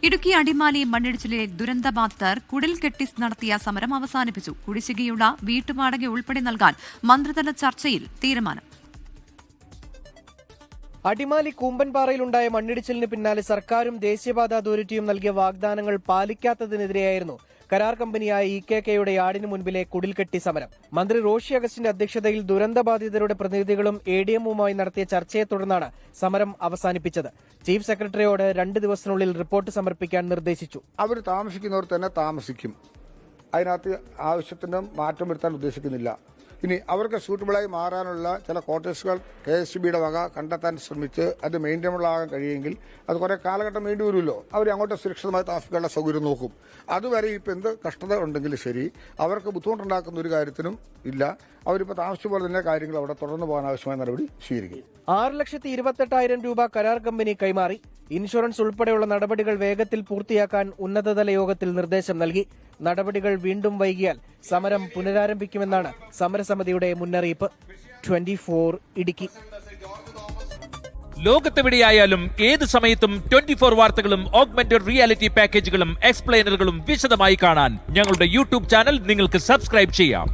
ഇടുക്കി അടിമാലി മണ്ണിടിച്ചിലിലെ ദുരന്തബാധിതർ കുടിൽ കെട്ടി നടത്തിയ സമരം അവസാനിപ്പിച്ചു. കുടിശ്ശികയുള്ള വീട്ടുവാടക ഉൾപ്പെടെ നൽകാൻ മന്ത്രിതല ചർച്ചയിൽ തീരുമാനം. അടിമാലി കൂമ്പൻപാറയിലുണ്ടായ മണ്ണിടിച്ചിലിന് പിന്നാലെ സർക്കാരും ദേശീയപാത അതോറിറ്റിയും നൽകിയ വാഗ്ദാനങ്ങൾ പാലിക്കാത്തതിനെതിരെയായിരുന്നു കരാർ കമ്പനിയായ ഇകെകെയുടെ യാർഡിന് മുൻപിലെ കുടിൽകെട്ടി സമരം. മന്ത്രി റോഷി അഗസ്റ്റിന്റെ അധ്യക്ഷതയിൽ ദുരന്തബാധിതരുടെ പ്രതിനിധികളും എഡിഎമ്മുമായി നടത്തിയ ചർച്ചയെ തുടർന്നാണ് സമരം അവസാനിപ്പിച്ചത്. ചീഫ് സെക്രട്ടറിയോട് 2 ദിവസത്തിനുള്ളിൽ റിപ്പോർട്ട് സമർപ്പിക്കാൻ നിർദ്ദേശിച്ചു. അവർ താമസിക്കുന്നവർ തന്നെ താമസിക്കും. അതിനകത്ത് ആവശ്യത്തിന് മാറ്റം വരുത്താൻ ഉദ്ദേശിക്കുന്നില്ല. ഇനി അവർക്ക് സൂട്ടബിളായി മാറാനുള്ള ചില ക്വാർട്ടേഴ്സുകൾ KSBയുടെ വക കണ്ടെത്താൻ ശ്രമിച്ച് അത് മെയിൻറ്റൈനബിൾ ആകാൻ കഴിയുമെങ്കിൽ അത് കുറെ കാലഘട്ടം വേണ്ടി വരുമല്ലോ. അവർ അങ്ങോട്ട് സുരക്ഷിതമായി താമസിക്കാനുള്ള സൗകര്യം നോക്കും. അതുവരെ ഇപ്പം എന്ത് കഷ്ടത ഉണ്ടെങ്കിലും ശരി, അവർക്ക് ബുദ്ധിമുട്ടുണ്ടാക്കുന്ന ഒരു കാര്യത്തിനും ഇല്ല. അവരിപ്പോൾ താമസിച്ച പോലെ തന്നെ കാര്യങ്ങൾ അവിടെ തുടർന്ന് പോകാൻ ആവശ്യമായ നടപടി സ്വീകരിക്കും. 6,28,000 രൂപ കരാർ കമ്പനി കൈമാറി. ഇൻഷുറൻസ് ഉൾപ്പെടെയുള്ള നടപടികൾ വേഗത്തിൽ പൂർത്തിയാക്കാൻ ഉന്നതതല യോഗത്തിൽ നിർദ്ദേശം നൽകി. നടപടികൾ വീണ്ടും വൈകിയാൽ സമരം പുനരാരംഭിക്കുമെന്നാണ് സമരസമിതിയുടെ മുന്നറിയിപ്പ്. 24 ഇടുക്കി. ലോകത്തെവിടെയായാലും ഏത് സമയത്തും 24 വാർത്തകളും ഓഗ്മെന്റഡ് റിയാലിറ്റി പാക്കേജുകളും എക്സ്പ്ലെയിനറുകളും വിശദമായി കാണാൻ ഞങ്ങളുടെ യൂട്യൂബ് ചാനൽ നിങ്ങൾക്ക് സബ്സ്ക്രൈബ് ചെയ്യാം.